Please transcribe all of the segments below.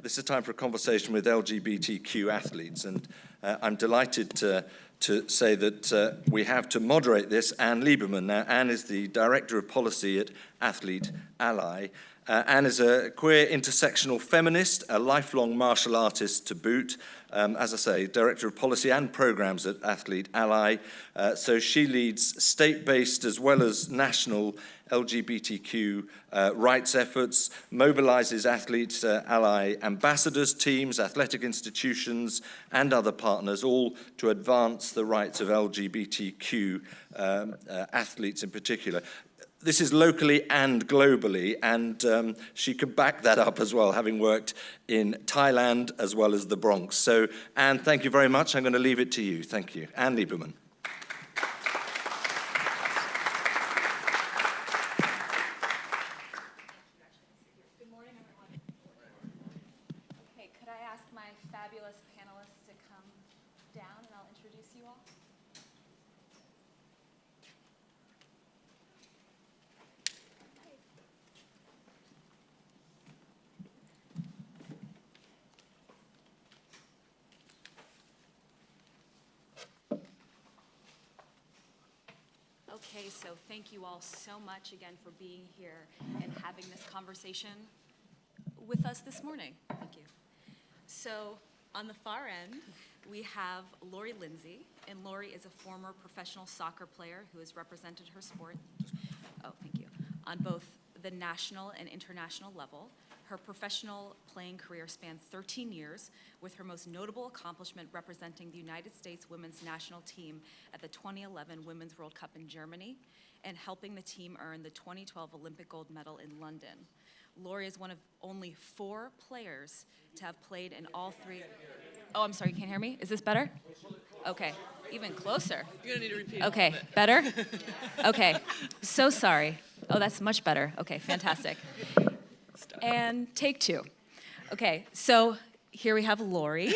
this is time for a conversation with LGBTQ athletes, and I'm delighted to say that we have to moderate this Anne Lieberman. Now, Anne is the Director of Policy at Athlete Ally. Anne is a queer intersectional feminist, a lifelong martial artist to boot, as I say, Director of Policy and Programs at Athlete Ally. So she leads state-based as well as national LGBTQ rights efforts, mobilizes Athlete Ally ambassadors, teams, athletic institutions, and other partners, all to advance the rights of LGBTQ athletes in particular. This is locally and globally, and she could back that up as well, having worked in Thailand as well as the Bronx. So, Anne, thank you very much. I'm going to leave it to you. Thank you. Anne Lieberman. Good morning, everyone. Okay, could I ask my fabulous panelists to come down, and I'll introduce you all? Okay, so thank you all so much again for being here and having this conversation with us this morning. Thank you. So on the far end, we have Lori Lindsay, and Lori is a former professional soccer player who has represented her sport, on both the national and international level. Her professional playing career spanned 13 years, with her most notable accomplishment representing the United States women's national team at the 2011 Women's World Cup in Germany and helping the team earn the 2012 Olympic gold medal in London. Lori is one of only 4 players to have played in all 3. Oh, I'm sorry, you can't hear me? Is this better? Okay, even closer. You're gonna need to repeat. Okay, better? Okay, so sorry. Oh, that's much better. Okay, fantastic. And take 2. Okay, so here we have Lori.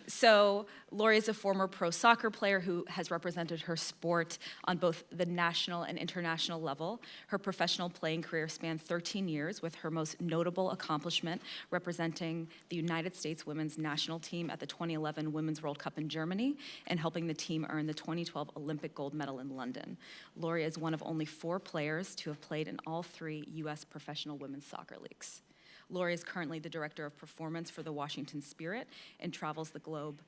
So Lori is a former pro soccer player who has represented her sport on both the national and international level. Her professional playing career spanned 13 years, with her most notable accomplishment representing the United States women's national team at the 2011 Women's World Cup in Germany and helping the team earn the 2012 Olympic gold medal in London. Lori is one of only 4 players to have played in all 3 U.S. professional women's soccer leagues. Lori is currently the Director of Performance for the Washington Spirit and travels the globe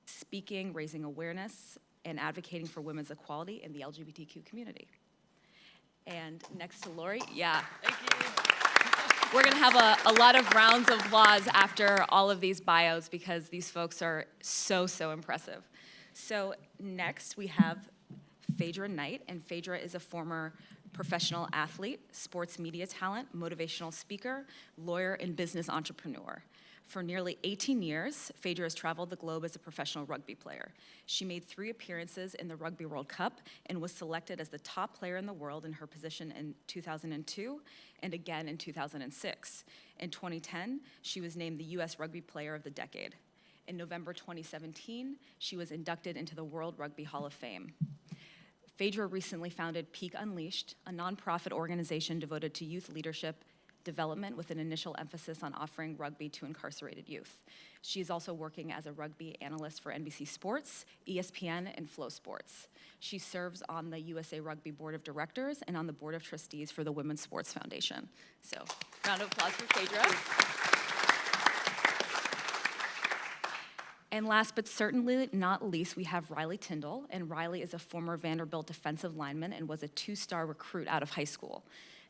speaking, raising awareness, and advocating for women's equality in the LGBTQ community. And next to Lori, yeah. Thank you. We're gonna have a lot of rounds of applause after all of these bios because these folks are so, so impressive. So next we have Phaedra Knight, and Phaedra is a former professional athlete, sports media talent, motivational speaker, lawyer, and business entrepreneur. For nearly 18 years, Phaedra has traveled the globe as a professional rugby player. She made 3 appearances in the Rugby World Cup and was selected as the top player in the world in her position in 2002 and again in 2006. In 2010, she was named the U.S. Rugby Player of the Decade. In November 2017, she was inducted into the World Rugby Hall of Fame. Phaedra recently founded Peak Unleashed, a nonprofit organization devoted to youth leadership development with an initial emphasis on offering rugby to incarcerated youth. She is also working as a rugby analyst for NBC Sports, ESPN, and Flow Sports. She serves on the USA Rugby Board of Directors and on the Board of Trustees for the Women's Sports Foundation. So, round of applause for Phaedra. And last but certainly not least, we have Riley Tyndall, and Riley is a former Vanderbilt defensive lineman and was a 2-star recruit out of high school.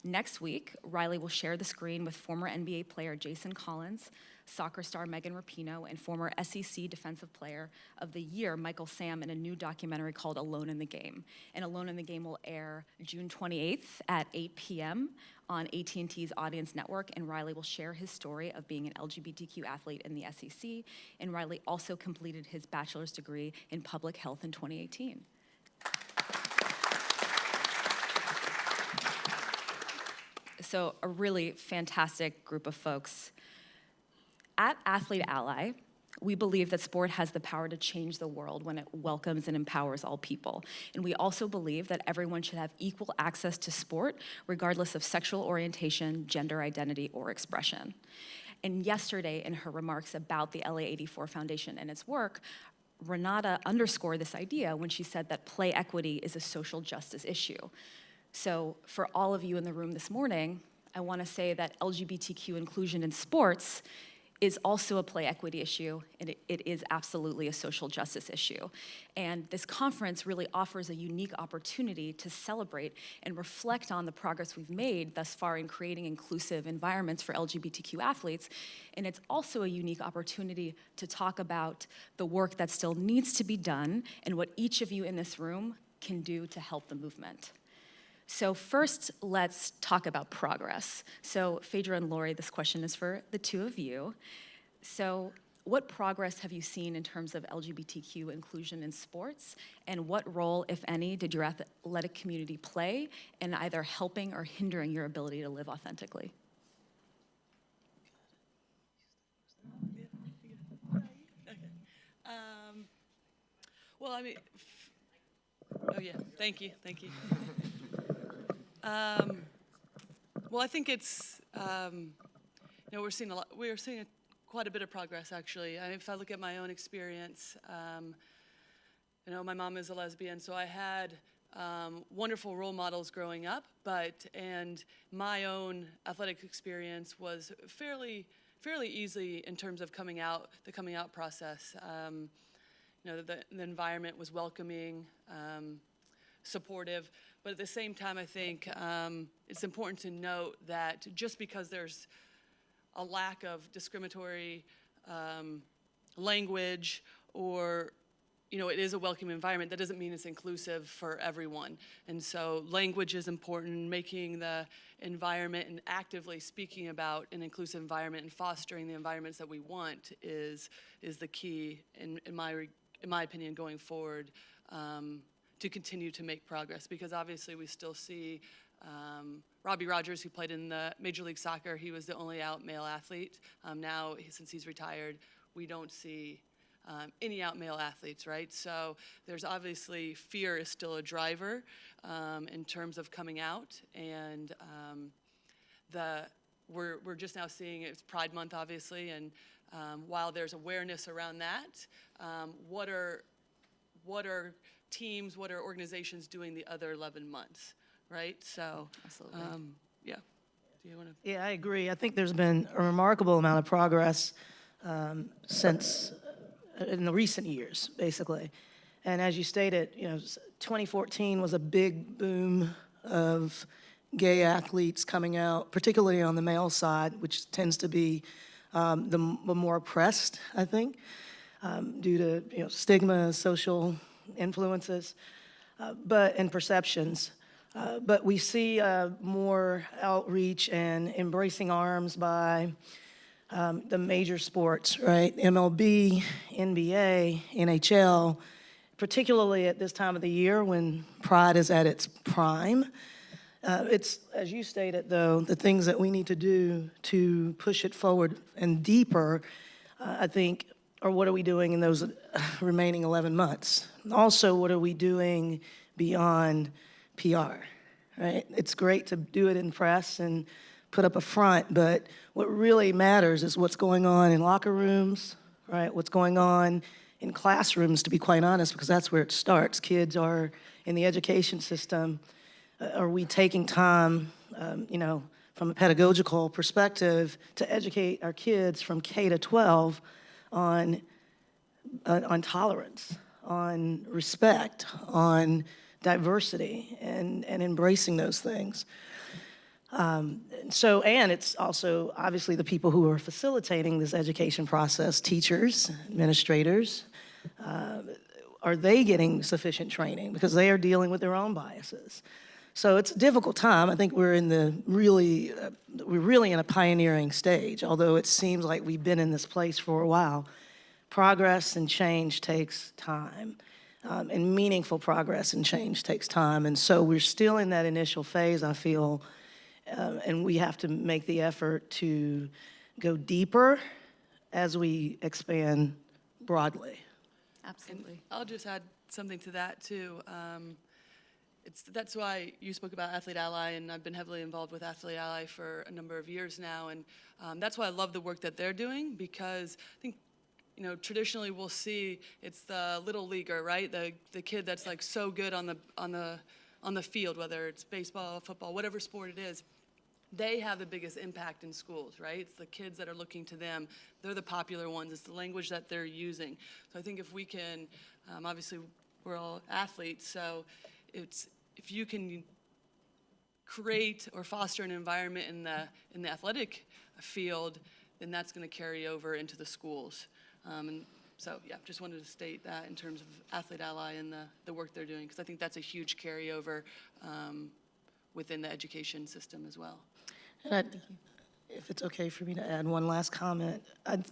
Next week, Riley will share the screen with former NBA player Jason Collins, soccer star Megan Rapinoe, and former SEC Defensive Player of the Year Michael Sam in a new documentary called Alone in the Game. And Alone in the Game will air June 28th at 8 p.m. on AT&T's Audience Network, and Riley will share his story of being an LGBTQ athlete in the SEC, and Riley also completed his bachelor's degree in public health in 2018. So a really fantastic group of folks. At Athlete Ally, We believe that sport has the power to change the world when it welcomes and empowers all people. And we also believe that everyone should have equal access to sport, regardless of sexual orientation, gender identity, or expression. And yesterday, in her remarks about the LA84 Foundation and its work, Renata underscored this idea when she said that play equity is a social justice issue. So for all of you in the room this morning, I want to say that LGBTQ inclusion in sports is also a play equity issue, and it is absolutely a social justice issue. And this conference really offers a unique opportunity to celebrate and reflect on the progress we've made thus far in creating inclusive environments for LGBTQ athletes. And it's also a unique opportunity to talk about the work that still needs to be done and what each of you in this room can do to help the movement. So first, let's talk about progress. So Phaedra and Lori, this question is for the two of you. So what progress have you seen in terms of LGBTQ inclusion in sports? And what role, if any, did your athletic community play in either helping or hindering your ability to live authentically? Well, I mean, oh yeah, thank you. Well, I think it's, we're seeing quite a bit of progress, actually. If I look at my own experience, my mom is a lesbian, so I had wonderful role models growing up, and my own athletic experience was fairly easy in terms of the coming out process. The environment was welcoming, supportive, but at the same time, I think it's important to note that just because there's a lack of discriminatory language or it is a welcoming environment, that doesn't mean it's inclusive for everyone. And so language is important, making the environment and actively speaking about an inclusive environment and fostering the environments that we want is the key, in my opinion, going forward, to continue to make progress. Because obviously we still see Robbie Rogers, who played in the Major League Soccer, he was the only out male athlete. Now, since he's retired, we don't see any out male athletes, right? So there's obviously fear is still a driver in terms of coming out, and we're just now seeing it's Pride Month, obviously, and while there's awareness around that, what are teams, what are organizations doing the other 11 months, right? So, Absolutely. Yeah. Do you want to? Yeah, I agree. I think there's been a remarkable amount of progress since in the recent years, basically. And as you stated, 2014 was a big boom of gay athletes coming out, particularly on the male side, which tends to be the more oppressed, I think, due to stigma, social influences, and perceptions. But we see more outreach and embracing arms by the major sports, right? MLB, NBA, NHL, particularly at this time of the year when Pride is at its prime. It's, as you stated, though, the things that we need to do to push it forward and deeper, I think, are what are we doing in those remaining 11 months? Also, what are we doing beyond PR, right? It's great to do it in press and put up a front, but what really matters is what's going on in locker rooms, right? What's going on in classrooms, to be quite honest, because that's where it starts. Kids are in the education system. Are we taking time, from a pedagogical perspective to educate our kids from K to 12 on tolerance, on respect, on diversity, and embracing those things. And it's also obviously the people who are facilitating this education process, teachers, administrators, are they getting sufficient training? Because they are dealing with their own biases. So it's a difficult time. I think we're really in a pioneering stage, although it seems like we've been in this place for a while. Progress and change takes time, and meaningful progress and change takes time. And so we're still in that initial phase, I feel, and we have to make the effort to go deeper as we expand broadly. Absolutely. I'll just add something to that too. That's why you spoke about Athlete Ally, and I've been heavily involved with Athlete Ally for a number of years now, and that's why I love the work that they're doing, because I think, traditionally we'll see it's the little leaguer, right? The kid that's like so good on the field, whether it's baseball, football, whatever sport it is. They have the biggest impact in schools, right? It's the kids that are looking to them. They're the popular ones. It's the language that they're using. So I think if we can, obviously we're all athletes, so if you can create or foster an environment in the athletic field, then that's going to carry over into the schools. And so, yeah, just wanted to state that in terms of Athlete Ally and the work they're doing, because I think that's a huge carryover within the education system as well. And if it's okay for me to add one last comment,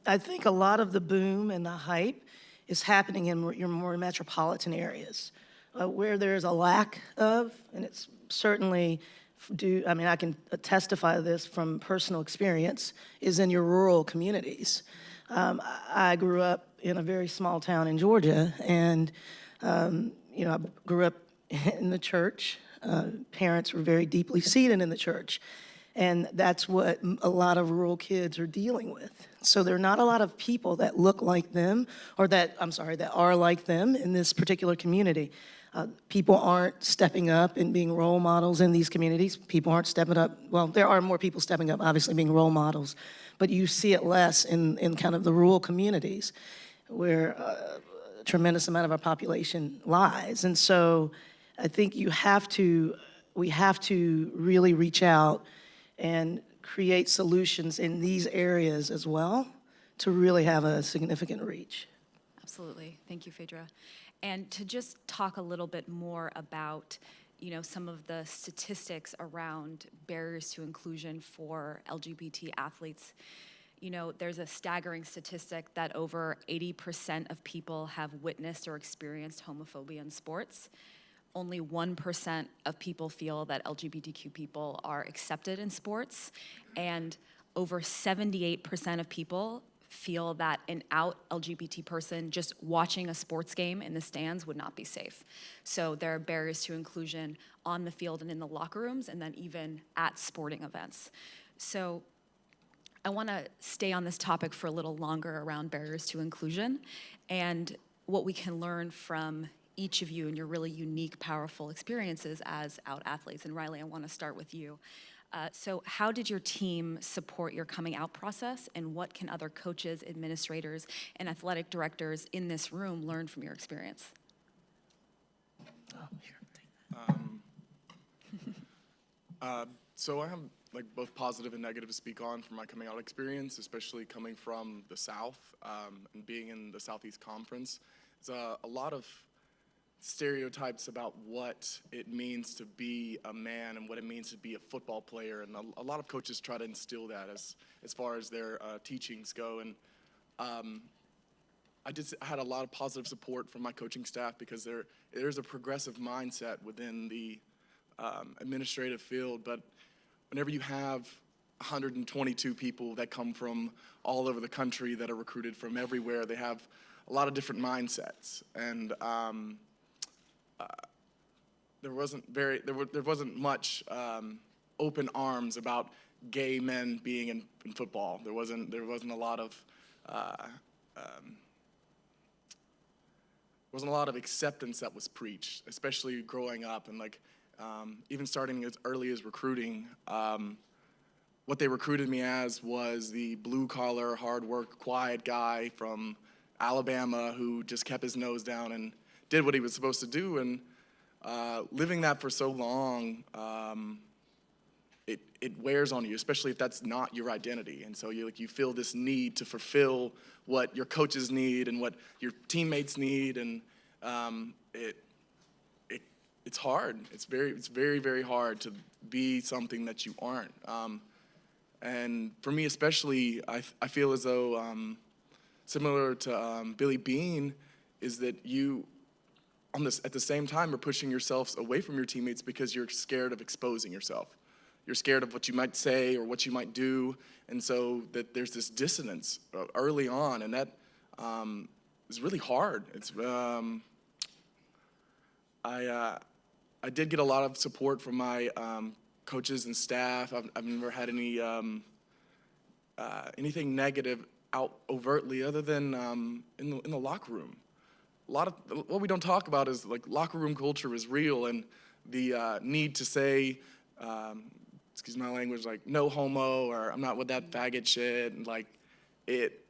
I think a lot of the boom and the hype is happening in your more metropolitan areas, where there's a lack of, and it's certainly I can testify to this from personal experience, is in your rural communities. I grew up in a very small town in Georgia, and I grew up in the church. Parents were very deeply seated in the church, and that's what a lot of rural kids are dealing with. So there are not a lot of people that look like them, or that are like them in this particular community. People aren't stepping up and being role models in these communities. People aren't stepping up. Well, there are more people stepping up, obviously, being role models, but you see it less in kind of the rural communities where a tremendous amount of our population lies. And so I think we have to really reach out and create solutions in these areas as well to really have a significant reach. Absolutely. Thank you, Phaedra. And to just talk a little bit more about, some of the statistics around barriers to inclusion for LGBT athletes. There's a staggering statistic that over 80% of people have witnessed or experienced homophobia in sports. Only 1% of people feel that LGBTQ people are accepted in sports, and over 78% of people feel that an out LGBT person just watching a sports game in the stands would not be safe. So there are barriers to inclusion on the field and in the locker rooms, and then even at sporting events. So I want to stay on this topic for a little longer around barriers to inclusion and what we can learn from each of you and your really unique, powerful experiences as out athletes. And Riley, I want to start with you. So how did your team support your coming out process, and what can other coaches, administrators, and athletic directors in this room learn from your experience? So I have both positive and negative to speak on from my coming out experience, especially coming from the South and being in the Southeast Conference. It's a lot of stereotypes about what it means to be a man and what it means to be a football player, and a lot of coaches try to instill that as far as their teachings go. And I had a lot of positive support from my coaching staff, because there's a progressive mindset within the administrative field. But whenever you have 122 people that come from all over the country that are recruited from everywhere, they have a lot of different mindsets, and there wasn't much open arms about gay men being in football. There wasn't a lot of acceptance that was preached, especially growing up, and even starting as early as recruiting. What they recruited me as was the blue-collar, hard-work, quiet guy from Alabama who just kept his nose down and did what he was supposed to do. And living that for so long, it wears on you, especially if that's not your identity. And so you feel this need to fulfill what your coaches need and what your teammates need, and it's hard. It's very, very hard to be something that you aren't. And for me especially, I feel as though, similar to Billy Bean, is that you, at the same time, are pushing yourselves away from your teammates because you're scared of exposing yourself. You're scared of what you might say or what you might do, and so that there's this dissonance early on, and that is really hard. It's I did get a lot of support from my coaches and staff. I've never had any anything negative out overtly, other than in the locker room. A lot of what we don't talk about is like locker room culture is real, and the need to say, excuse my language, like no homo, or I'm not with that faggot shit, and like it.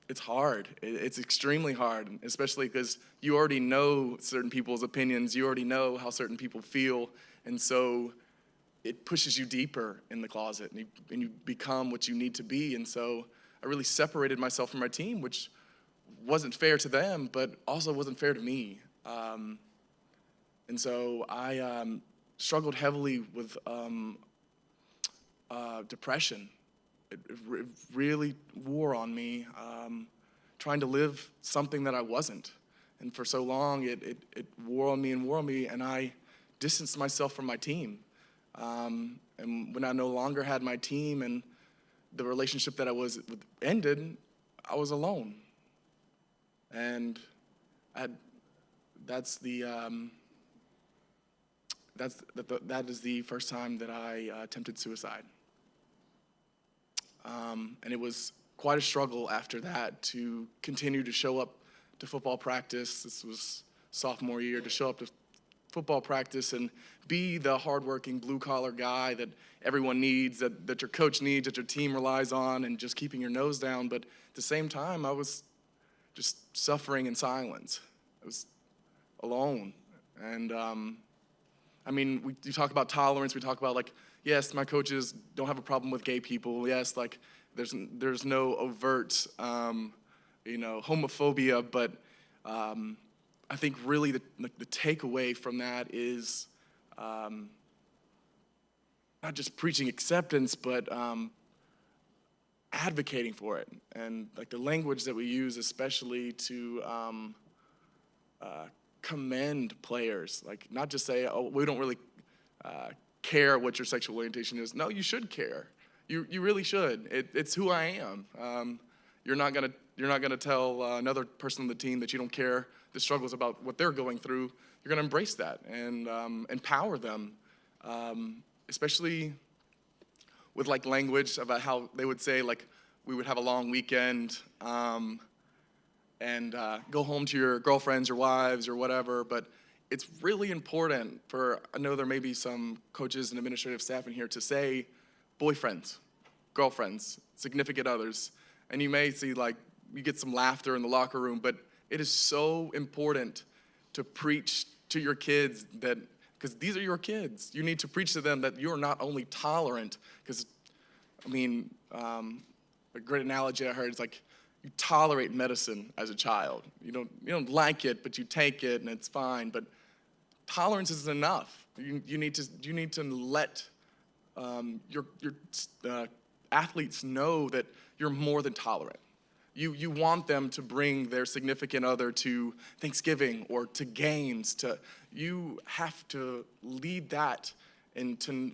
It's hard. It's extremely hard, especially because you already know certain people's opinions. You already know how certain people feel, and so it pushes you deeper in the closet, and you become what you need to be. And so I really separated myself from my team, which wasn't fair to them, but also wasn't fair to me. And so I struggled heavily with depression. It really wore on me, trying to live something that I wasn't. And for so long, it wore on me, and I distanced myself from my team. And when I no longer had my team and the relationship that I was with ended, I was alone. And that is the first time that I attempted suicide. And it was quite a struggle after that to continue to show up to football practice. This was sophomore year, to show up to football practice and be the hardworking blue-collar guy that everyone needs, that your coach needs, that your team relies on, and just keeping your nose down. But at the same time, I was just suffering in silence. I was alone. And I mean, you talk about tolerance. We talk about, like, yes, my coaches don't have a problem with gay people. Yes, like, there's no overt, homophobia. But I think really the takeaway from that is not just preaching acceptance, but advocating for it. And like the language that we use, especially to commend players, like not just say, oh, we don't really care what your sexual orientation is. No, you should care. You really should. It's who I am. You're not gonna tell another person on the team that you don't care the struggles about what they're going through. You're gonna embrace that and empower them, especially with like language about how they would say, like, we would have a long weekend and go home to your girlfriends, your wives, or whatever. But it's really important for, I know there may be some coaches and administrative staff in here, to say boyfriends, girlfriends, significant others. And you may see, like, you get some laughter in the locker room, but it is so important to preach to your kids that, because these are your kids. You need to preach to them that you're not only tolerant, because, I mean, a great analogy I heard is like, you tolerate medicine as a child. You don't like it, but you take it and it's fine. But tolerance isn't enough. You need to let your athletes know that you're more than tolerant. You want them to bring their significant other to Thanksgiving or to games. You have to lead that and to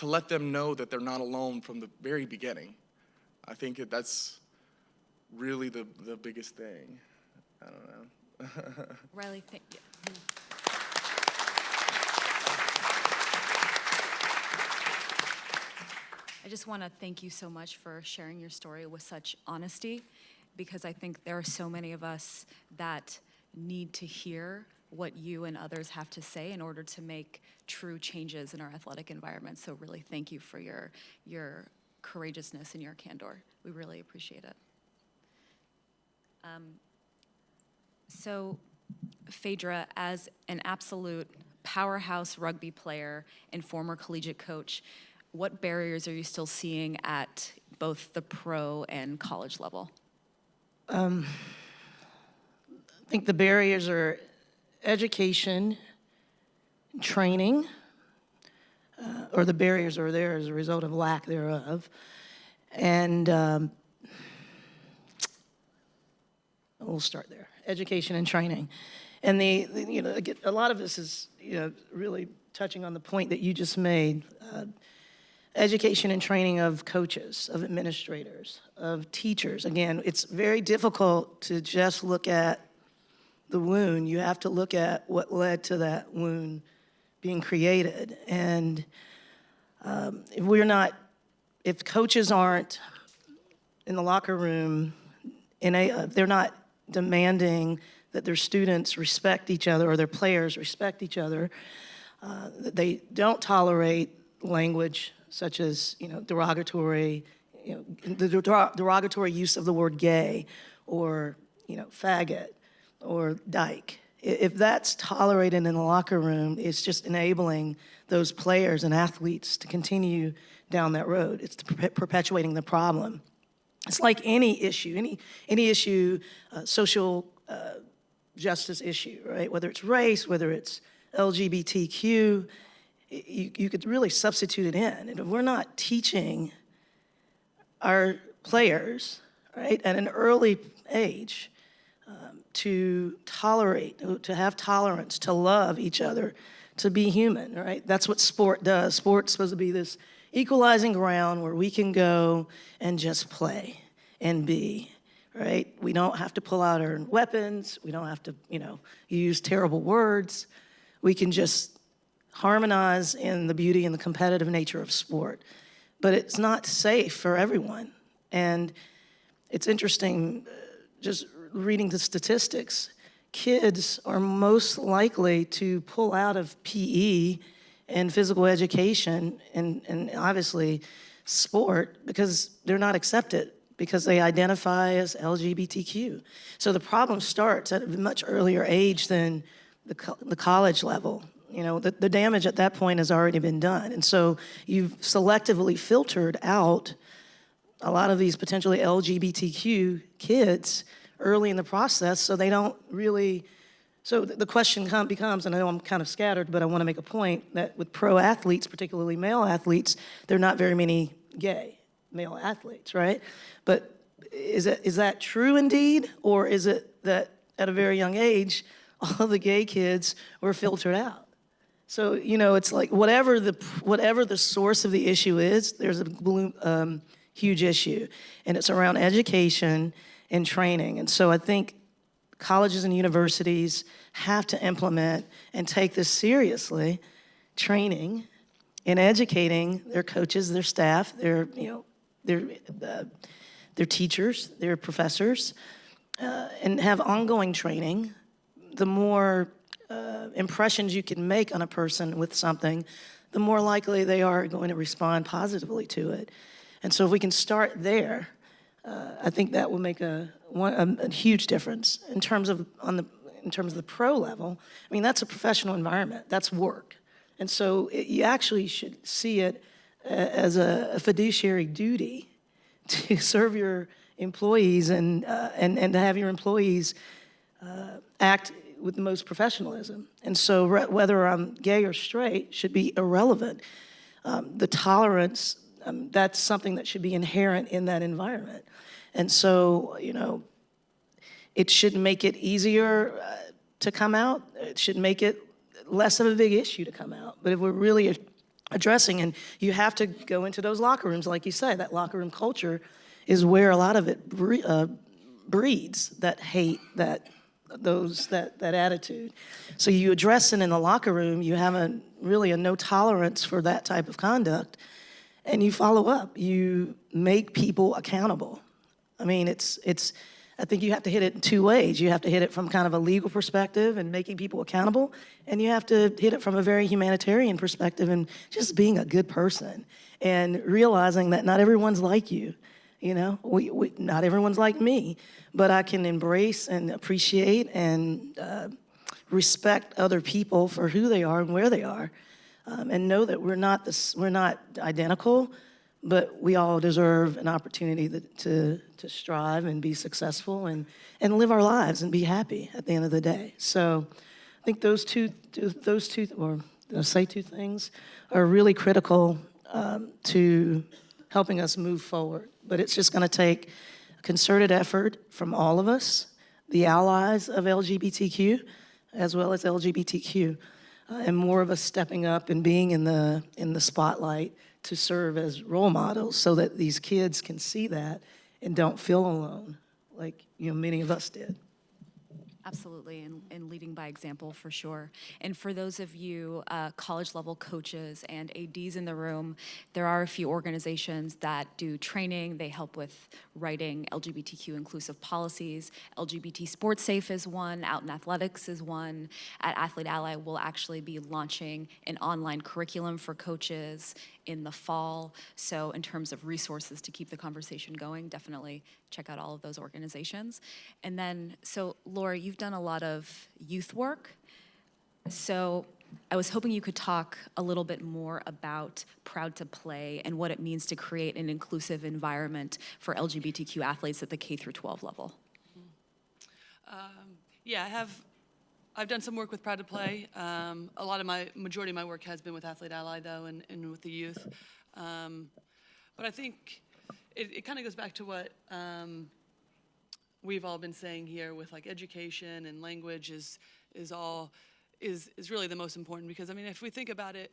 let them know that they're not alone from the very beginning. I think that's really the biggest thing. I don't know. Riley, thank you. I just want to thank you so much for sharing your story with such honesty, because I think there are so many of us that need to hear what you and others have to say in order to make true changes in our athletic environment. So really thank you for your courageousness and your candor. We really appreciate it. So Phaedra, as an absolute powerhouse rugby player and former collegiate coach, what barriers are you still seeing at both the pro and college level? I think the barriers are education, training, or the barriers are there as a result of lack thereof. And we'll start there, education and training. And a lot of this is, really touching on the point that you just made. education and training of coaches, of administrators, of teachers. Again, it's very difficult to just look at the wound. You have to look at what led to that wound being created. And if coaches aren't in the locker room, they're not demanding that their students respect each other or their players respect each other, that they don't tolerate language such as, derogatory, the derogatory use of the word gay or, faggot or dyke. If that's tolerated in the locker room, it's just enabling those players and athletes to continue down that road. It's perpetuating the problem. It's like any issue, any issue, social justice issue, right? Whether it's race, whether it's LGBTQ, you could really substitute it in. And if we're not teaching our players, right, at an early age, to tolerate, to have tolerance, to love each other, to be human, right? That's what sport does. Sport's supposed to be this equalizing ground where we can go and just play and be, right? We don't have to pull out our weapons. We don't have to, use terrible words. We can just harmonize in the beauty and the competitive nature of sport. But it's not safe for everyone. And it's interesting, just reading the statistics, kids are most likely to pull out of PE and physical education and obviously sport because they're not accepted, because they identify as LGBTQ. So the problem starts at a much earlier age than the college level. The damage at that point has already been done. And so you've selectively filtered out a lot of these potentially LGBTQ kids early in the process, so they don't really, so the question becomes, and I know I'm kind of scattered, but I want to make a point that with pro athletes, particularly male athletes, there are not very many gay male athletes, right? But is that true indeed, or is it that at a very young age, all the gay kids were filtered out? So, it's like whatever the source of the issue is, there's a huge issue, and it's around education and training. And so I think colleges and universities have to implement and take this seriously, training and educating their coaches, their staff, their teachers, their professors, and have ongoing training. The more impressions you can make on a person with something, the more likely they are going to respond positively to it. And so if we can start there, I think that will make a huge difference in terms of the pro level. I mean, that's a professional environment. That's work, and so you actually should see it as a fiduciary duty to serve your employees and to have your employees act with the most professionalism. And so whether I'm gay or straight should be irrelevant. The tolerance, that's something that should be inherent in that environment. And so, it should make it easier to come out. It should make it less of a big issue to come out. But if we're really addressing, and you have to go into those locker rooms, like you say, that locker room culture is where a lot of it breeds that hate, that attitude. So you address it in the locker room, you have really a no tolerance for that type of conduct, and you follow up. You make people accountable. I mean, I think you have to hit it in two ways. You have to hit it from kind of a legal perspective and making people accountable, and you have to hit it from a very humanitarian perspective and just being a good person and realizing that not everyone's like you. Not everyone's like me, but I can embrace and appreciate and respect other people for who they are and where they are, and know that we're not identical, but we all deserve an opportunity to strive and be successful and live our lives and be happy at the end of the day. So I think those two, or I'll say two things, are really critical to helping us move forward. But it's just going to take a concerted effort from all of us, the allies of LGBTQ, as well as LGBTQ, and more of us stepping up and being in the spotlight to serve as role models so that these kids can see that and don't feel alone, like, many of us did. Absolutely, and leading by example for sure. And for those of you college-level coaches and ADs in the room, there are a few organizations that do training. They help with writing LGBTQ inclusive policies. LGBT Sports Safe is one, Out in Athletics is one. At Athlete Ally, we'll actually be launching an online curriculum for coaches in the fall. So in terms of resources to keep the conversation going, definitely check out all of those organizations. And then, so Laura, you've done a lot of youth work. So I was hoping you could talk a little bit more about Proud to Play and what it means to create an inclusive environment for LGBTQ athletes at the K through 12 level. Yeah, I've done some work with Proud to Play. Majority of my work has been with Athlete Ally, though, and with the youth. But I think it kind of goes back to what we've all been saying here with like education and language is really the most important, because I mean, if we think about it,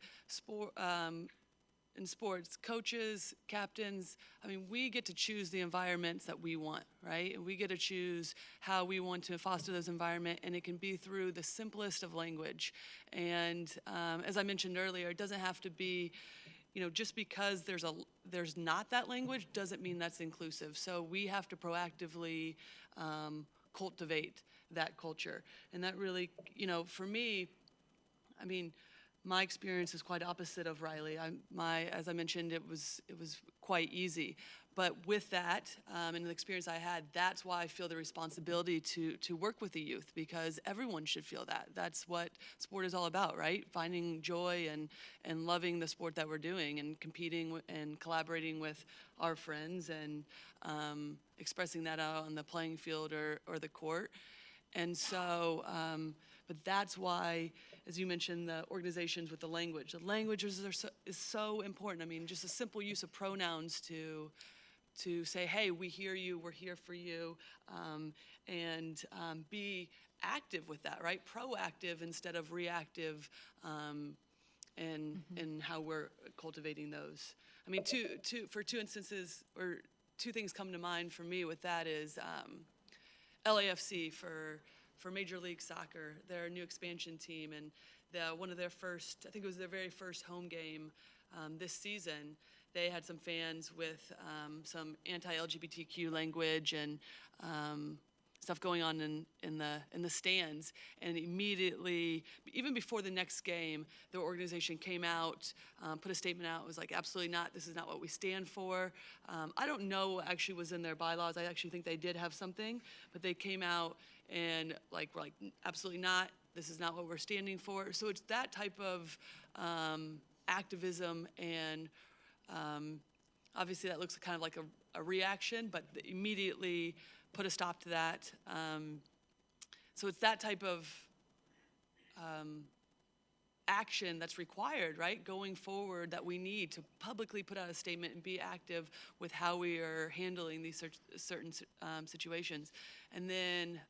in sports, coaches, captains, I mean, we get to choose the environments that we want, right? And we get to choose how we want to foster those environments, and it can be through the simplest of language. And as I mentioned earlier, it doesn't have to be, just because there's not that language doesn't mean that's inclusive. So we have to proactively cultivate that culture. And that really, for me, I mean, my experience is quite opposite of Riley. As I mentioned, it was quite easy. But with that, and the experience I had, that's why I feel the responsibility to work with the youth, because everyone should feel that. That's what sport is all about, right? Finding joy and loving the sport that we're doing, and competing and collaborating with our friends, and expressing that out on the playing field or the court. And so, but that's why, as you mentioned, the organizations with the language is so important. I mean, just a simple use of pronouns to say, hey, we hear you, we're here for you, and be active with that, right? Proactive instead of reactive, in how we're cultivating those. I mean, for two instances, or two things come to mind for me with that is LAFC for Major League Soccer, their new expansion team, and one of their first, I think it was their very first home game this season, they had some fans with some anti-LGBTQ language and stuff going on in the stands, and immediately, even before the next game, the organization came out, put a statement out. It was like, absolutely not. This is not what we stand for. I don't know what actually was in their bylaws. I actually think they did have something, but they came out and we're like, absolutely not. This is not what we're standing for. So it's that type of activism, and obviously that looks kind of like a reaction, but immediately put a stop to that. So it's that type of action that's required, right, going forward, that we need to publicly put out a statement and be active with how we are handling these certain situations. And then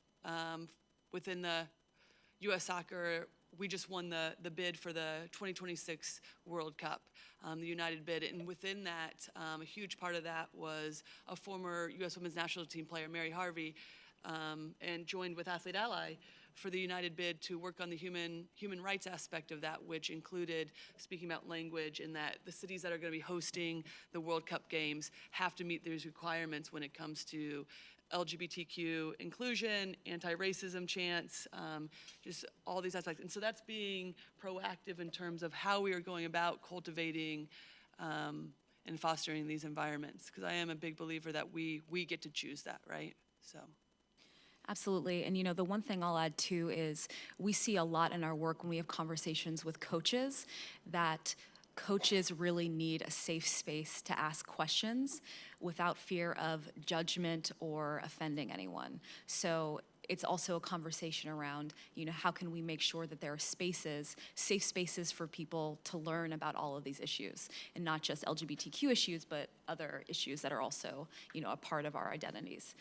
within the U.S. Soccer, we just won the bid for the 2026 World Cup, the United bid. And within that, a huge part of that was a former U.S. Women's National Team player, Mary Harvey, and joined with Athlete Ally for the United bid to work on the human rights aspect of that, which included speaking about language, and that the cities that are going to be hosting the World Cup games have to meet those requirements when it comes to LGBTQ inclusion, anti-racism chants, just all these aspects. And so that's being proactive in terms of how we are going about cultivating and fostering these environments, because I am a big believer that we get to choose that, right? So. Absolutely. And the one thing I'll add too is we see a lot in our work when we have conversations with coaches that coaches really need a safe space to ask questions without fear of judgment or offending anyone. So it's also a conversation around, how can we make sure that there are spaces, safe spaces for people to learn about all of these issues, and not just LGBTQ issues, but other issues that are also, a part of our identities.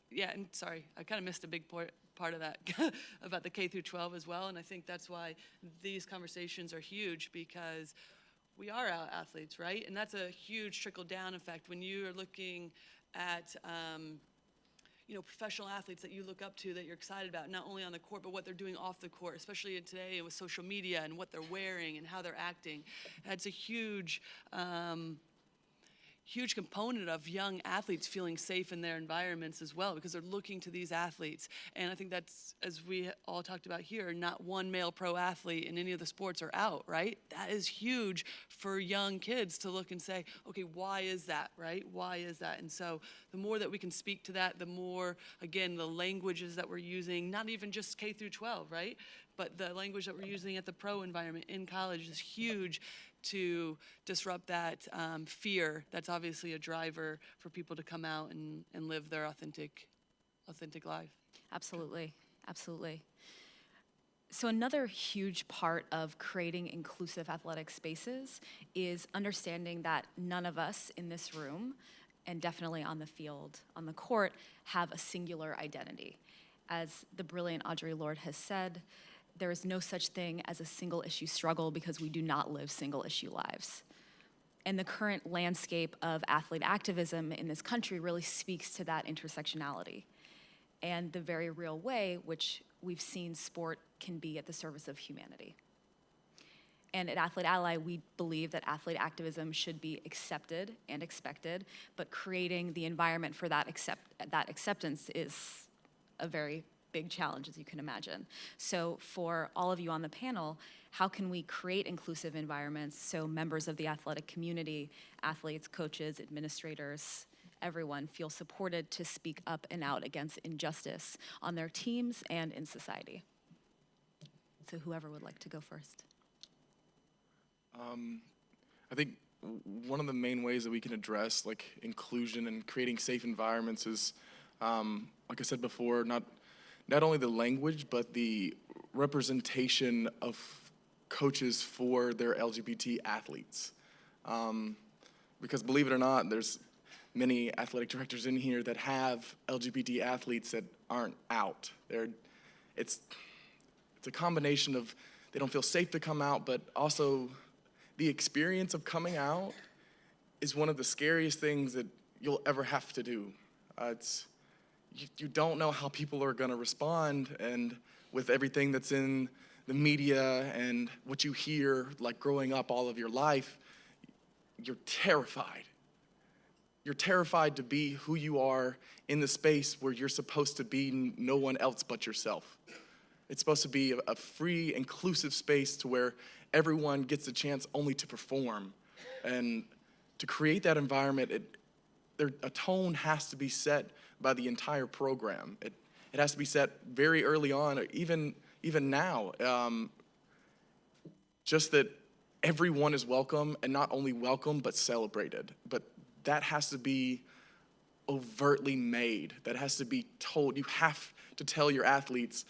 Yeah, and sorry, I kind of missed a big part of that about the K through 12 as well, and I think that's why these conversations are huge, because we are athletes, right? And that's a huge trickle-down effect when you are looking at, professional athletes that you look up to, that you're excited about, not only on the court, but what they're doing off the court, especially today with social media and what they're wearing and how they're acting. That's a huge component of young athletes feeling safe in their environments as well, because they're looking to these athletes. And I think that's, as we all talked about here, not one male pro athlete in any of the sports are out, right? That is huge for young kids to look and say, okay, why is that, right? Why is that? And so the more that we can speak to that, the more, again, the languages that we're using, not even just K through 12, right? But the language that we're using at the pro environment in college is huge to disrupt that fear that's obviously a driver for people to come out and live their authentic life. Absolutely, absolutely. So another huge part of creating inclusive athletic spaces is understanding that none of us in this room, and definitely on the field, on the court, have a singular identity. As the brilliant Audre Lorde has said, there is no such thing as a single issue struggle because we do not live single issue lives. And the current landscape of athlete activism in this country really speaks to that intersectionality and the very real way which we've seen sport can be at the service of humanity. And at Athlete Ally, we believe that athlete activism should be accepted and expected, but creating the environment for that acceptance is a very big challenge, as you can imagine. So for all of you on the panel, how can we create inclusive environments so members of the athletic community, athletes, coaches, administrators, everyone feel supported to speak up and out against injustice on their teams and in society? So whoever would like to go first. I think one of the main ways that we can address like inclusion and creating safe environments is, like I said before, not only the language, but the representation of coaches for their LGBT athletes. Because believe it or not, there's many athletic directors in here that have LGBT athletes that aren't out. It's a combination of they don't feel safe to come out, but also the experience of coming out is one of the scariest things that you'll ever have to do. You don't know how people are going to respond, and with everything that's in the media and what you hear, like growing up all of your life, you're terrified. You're terrified to be who you are in the space where you're supposed to be no one else but yourself. It's supposed to be a free, inclusive space to where everyone gets a chance only to perform. And to create that environment, a tone has to be set by the entire program. It has to be set very early on, or even now. Just that everyone is welcome, and not only welcome, but celebrated. But that has to be overtly made. That has to be told. You have to tell your athletes,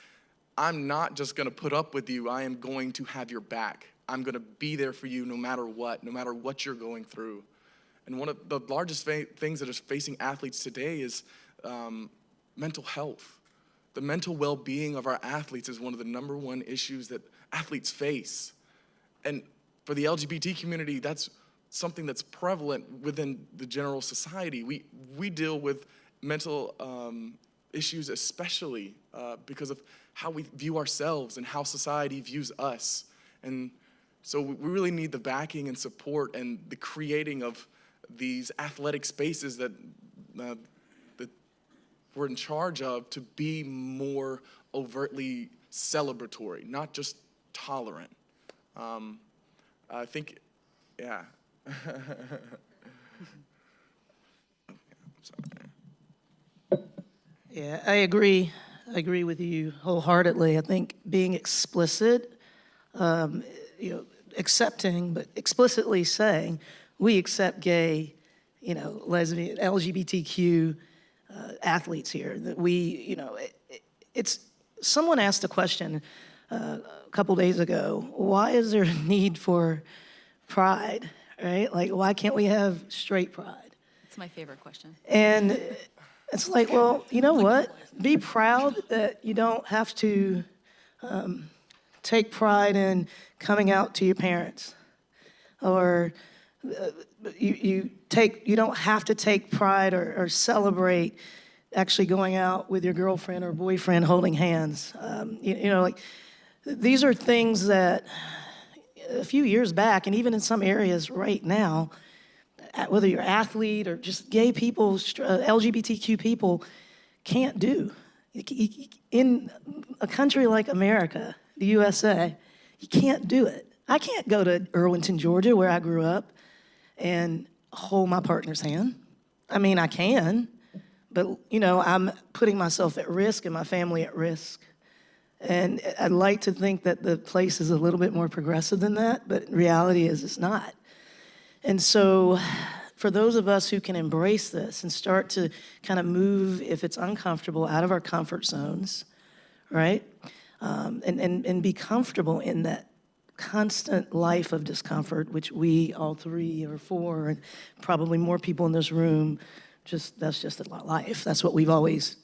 I'm not just gonna put up with you, I am going to have your back. I'm gonna be there for you no matter what you're going through. And one of the largest things that is facing athletes today is mental health. The mental well-being of our athletes is one of the #1 issues that athletes face. And for the LGBT community, that's something that's prevalent within the general society. We deal with mental issues especially because of how we view ourselves and how society views us. And so we really need the backing and support and the creating of these athletic spaces that we're in charge of to be more overtly celebratory, not just tolerant. I think, yeah. Yeah, I agree. I agree with you wholeheartedly. I think being explicit, accepting, but explicitly saying, we accept gay, lesbian, LGBTQ athletes here. That we, it's, someone asked a question a couple days ago, why is there a need for pride, right? Like, why can't we have straight pride? It's my favorite question. And it's like, well, you know what? Be proud that you don't have to take pride in coming out to your parents. or you don't have to take pride or celebrate actually going out with your girlfriend or boyfriend holding hands. Like these are things that a few years back, and even in some areas right now, whether you're athlete or just gay people, LGBTQ people, can't do. In a country like America, the USA, you can't do it. I can't go to Irwinton, Georgia, where I grew up, and hold my partner's hand. I mean, I can, but I'm putting myself at risk and my family at risk. And I'd like to think that the place is a little bit more progressive than that, but reality is it's not. And so for those of us who can embrace this and start to kind of move, if it's uncomfortable, out of our comfort zones, right? And be comfortable in that constant life of discomfort, which we all three or four, and probably more people in this room, that's just a life. That's what we've always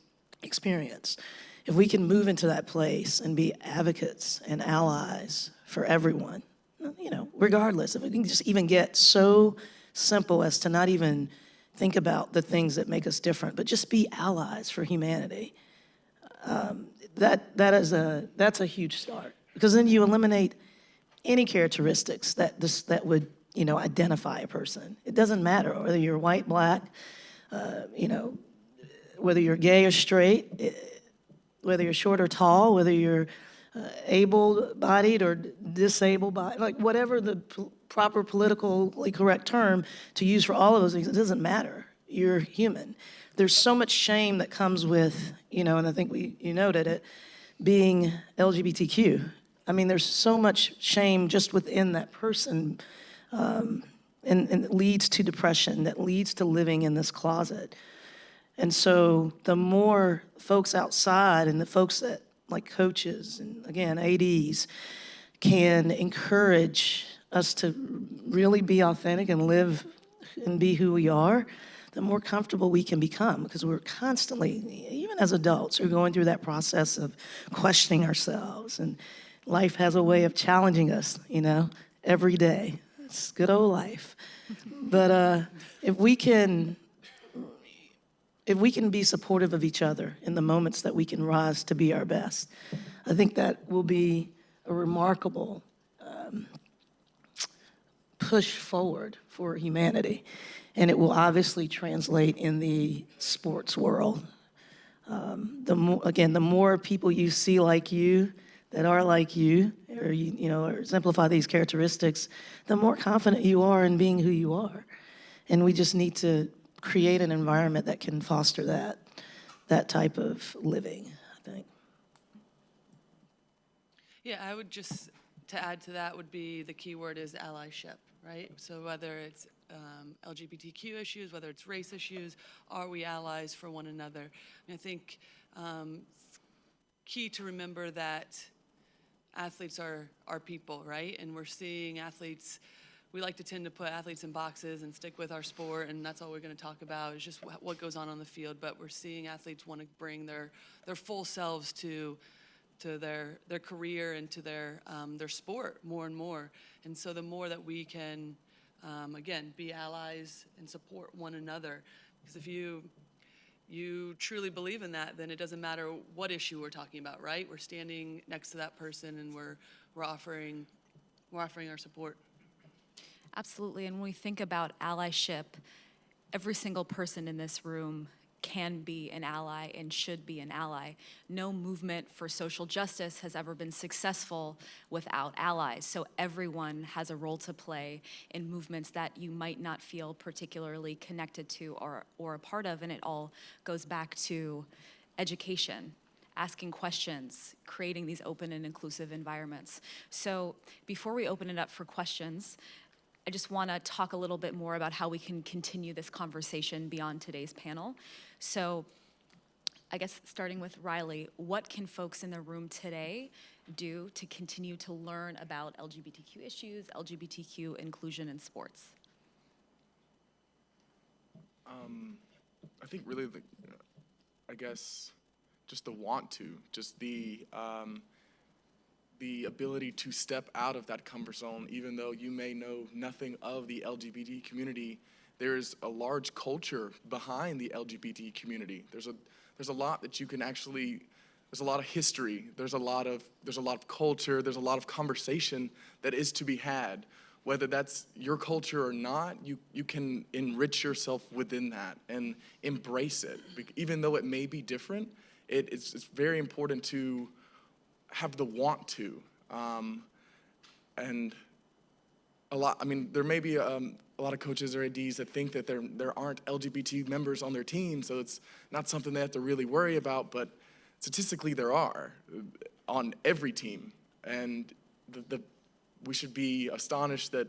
experienced. If we can move into that place and be advocates and allies for everyone, regardless, if we can just even get so simple as to not even think about the things that make us different, but just be allies for humanity, that's a huge start. Because then you eliminate any characteristics that would identify a person. It doesn't matter whether you're white, black, whether you're gay or straight, whether you're short or tall, whether you're able-bodied or disabled, like whatever the proper politically correct term to use for all of those things, it doesn't matter. You're human. There's so much shame that comes with, and I think you noted it, being LGBTQ. I mean, there's so much shame just within that person, and it leads to depression, that leads to living in this closet. And so the more folks outside and the folks that, like coaches and, again, ADs, can encourage us to really be authentic and live and be who we are, the more comfortable we can become, because we're constantly, even as adults, we're going through that process of questioning ourselves, and life has a way of challenging us, every day. It's good old life. But if we can be supportive of each other in the moments that we can rise to be our best, I think that will be a remarkable push forward for humanity. And it will obviously translate in the sports world. The more people you see like you, that are like you, or exemplify these characteristics, the more confident you are in being who you are. And we just need to create an environment that can foster that type of living, I think. Yeah, I would just, to add to that would be, the key word is allyship, right? So whether it's LGBTQ issues, whether it's race issues, are we allies for one another? And I think it's key to remember that athletes are people, right? And we're seeing athletes, we like to tend to put athletes in boxes and stick with our sport, and that's all we're going to talk about is just what goes on the field. But we're seeing athletes want to bring their full selves to their career and to their sport more and more. And so the more that we can, again, be allies and support one another, because if you truly believe in that, then it doesn't matter what issue we're talking about, right? We're standing next to that person and we're offering our support. Absolutely, and when we think about allyship, every single person in this room can be an ally and should be an ally. No movement for social justice has ever been successful without allies. So everyone has a role to play in movements that you might not feel particularly connected to or a part of, and it all goes back to education, asking questions, creating these open and inclusive environments. So before we open it up for questions, I just want to talk a little bit more about how we can continue this conversation beyond today's panel. So I guess starting with Riley, what can folks in the room today do to continue to learn about LGBTQ issues, LGBTQ inclusion in sports? I think really just the want to, just the the ability to step out of that comfort zone, even though you may know nothing of the LGBT community. There's a large culture behind the LGBT community. There's a lot that you can actually, there's a lot of history, there's a lot of culture, there's a lot of conversation that is to be had. Whether that's your culture or not, you can enrich yourself within that and embrace it. Even though it may be different, it's very important to have the want to. And there may be a lot of coaches or ADs that think that there aren't LGBT members on their team, so it's not something they have to really worry about, but statistically there are on every team. And we should be astonished that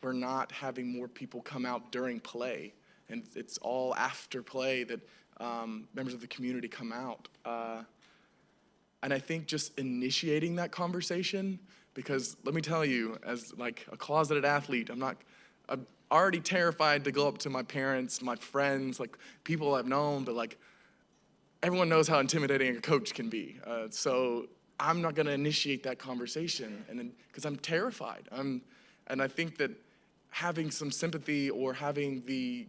we're not having more people come out during play. And it's all after play that members of the community come out. And I think just initiating that conversation, because let me tell you, as like a closeted athlete, I'm already terrified to go up to my parents, my friends, like people I've known, but like everyone knows how intimidating a coach can be. So I'm not going to initiate that conversation, and because I'm terrified. And I think that having some sympathy or having the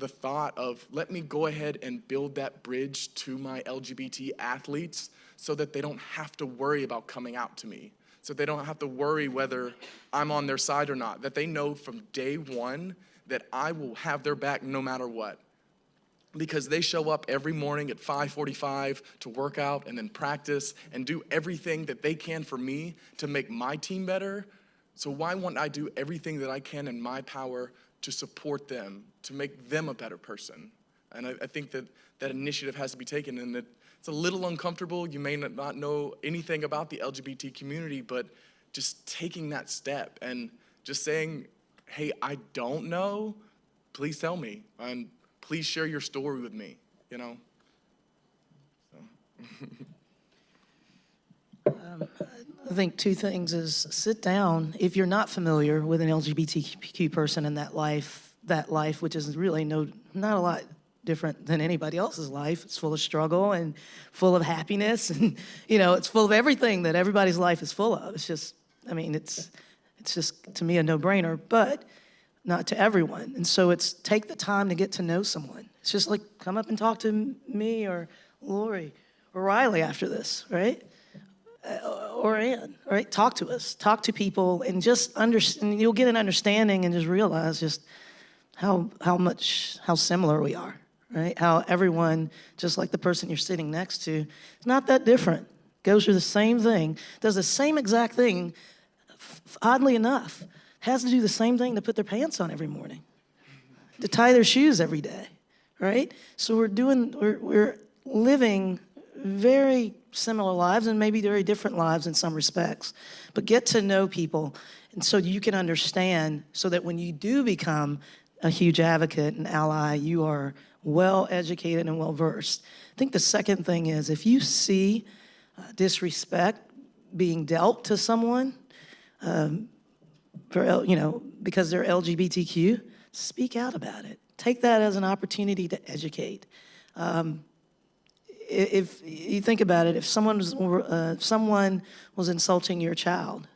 thought of, let me go ahead and build that bridge to my LGBT athletes so that they don't have to worry about coming out to me, so they don't have to worry whether I'm on their side or not, that they know from day one that I will have their back no matter what. Because they show up every morning at 5:45 to work out and then practice and do everything that they can for me to make my team better. So why won't I do everything that I can in my power to support them, to make them a better person? And I think that initiative has to be taken, and that it's a little uncomfortable. You may not know anything about the LGBT community, but just taking that step and just saying, hey, I don't know, please tell me. And please share your story with me, you know? So. I think two things is sit down. If you're not familiar with an LGBTQ person in that life, which is really not a lot different than anybody else's life. It's full of struggle and full of happiness, and it's full of everything that everybody's life is full of. It's just, it's just to me a no-brainer, but not to everyone. And so it's take the time to get to know someone. It's just like come up and talk to me or Lori or Riley after this, right? Or Ann, right? Talk to us, talk to people, and just understand. You'll get an understanding and just realize just how similar we are, right? How everyone, just like the person you're sitting next to, is not that different. Goes through the same thing, does the same exact thing. Oddly enough, has to do the same thing to put their pants on every morning, to tie their shoes every day, right? So we're living very similar lives and maybe very different lives in some respects, but get to know people, and so you can understand, so that when you do become a huge advocate and ally, you are well educated and well versed. I think the second thing is, if you see disrespect being dealt to someone, because they're LGBTQ, speak out about it. Take that as an opportunity to educate. If you think about it, if someone was insulting your child,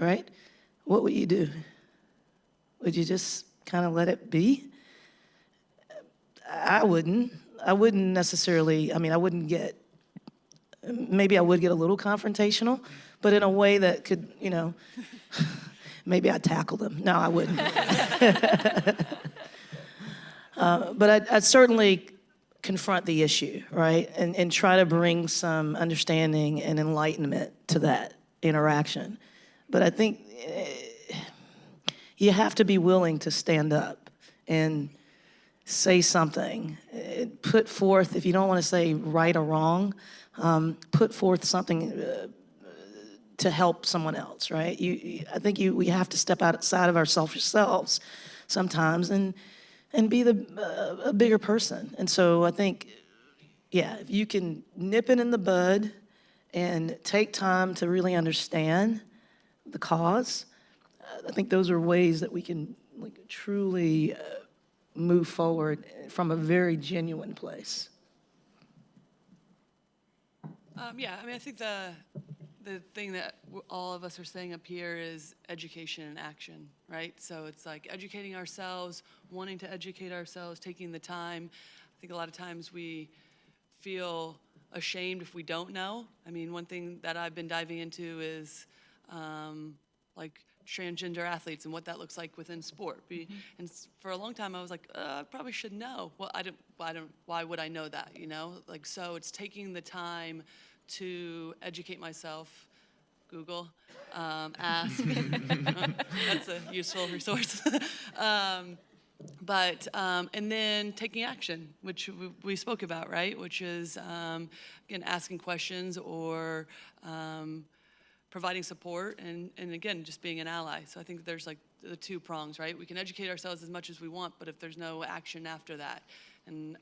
right? What would you do? Would you just kind of let it be? I wouldn't. I wouldn't necessarily. I wouldn't get. Maybe I would get a little confrontational, but in a way that could, maybe I'd tackle them. No, I wouldn't. But I'd certainly confront the issue, right? And try to bring some understanding and enlightenment to that interaction. But I think you have to be willing to stand up and say something. Put forth, if you don't want to say right or wrong, put forth something to help someone else, right? I think we have to step outside of our selfish selves sometimes and be a bigger person. And so I think, if you can nip it in the bud and take time to really understand the cause, I think those are ways that we can truly move forward from a very genuine place. Yeah, I mean, I think the thing that all of us are saying up here is education and action, right? So it's like educating ourselves, wanting to educate ourselves, taking the time. I think a lot of times we feel ashamed if we don't know. I mean, one thing that I've been diving into is like transgender athletes and what that looks like within sport. And for a long time, I was like, I probably should know. Well, why would I know that, you know? Like, so it's taking the time to educate myself, Google, ask. That's a useful resource. And then taking action, which we spoke about, right? Which is, again, asking questions or providing support, and again, just being an ally. So I think there's like the two prongs, right? We can educate ourselves as much as we want, but if there's no action after that, and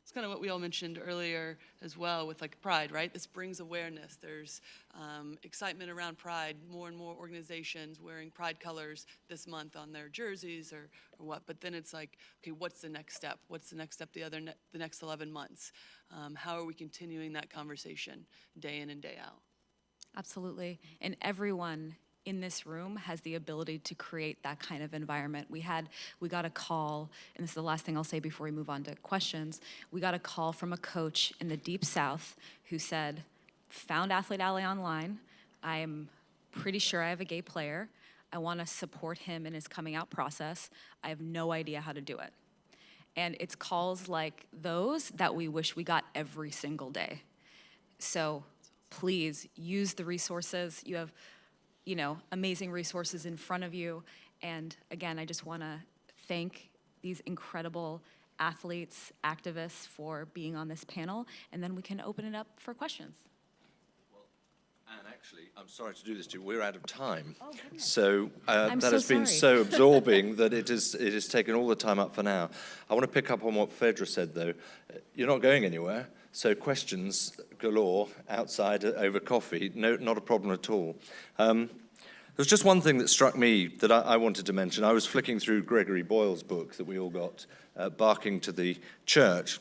it's kind of what we all mentioned earlier as well with like Pride, right? This brings awareness. There's excitement around Pride, more and more organizations wearing Pride colors this month on their jerseys or what, but then it's like, okay, what's the next step? What's the next step the next 11 months? How are we continuing that conversation day in and day out? Absolutely. And everyone in this room has the ability to create that kind of environment. We got a call, and this is the last thing I'll say before we move on to questions. We got a call from a coach in the Deep South who said, found Athlete Alley online. I am pretty sure I have a gay player. I want to support him in his coming out process. I have no idea how to do it. And it's calls like those that we wish we got every single day. So please use the resources. You have, amazing resources in front of you. And again, I just want to thank these incredible athletes, activists for being on this panel, and then we can open it up for questions. And actually, I'm sorry to do this to you, we're out of time. Oh, goodness. So that so has been sorry. so absorbing that it has taken all the time up for now. I want to pick up on what Phaedra said, though. You're not going anywhere, so questions galore outside over coffee, not a problem at all. There's just one thing that struck me that I wanted to mention. I was flicking through Gregory Boyle's book that we all got, Barking to the Church,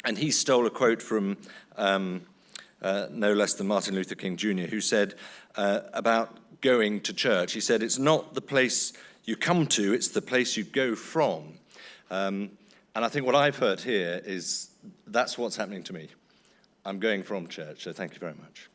and he stole a quote from no less than Martin Luther King Jr., who said about going to church, he said, it's not the place you come to, it's the place you go from. And I think what I've heard here is that's what's happening to me. I'm going from church, so thank you very much.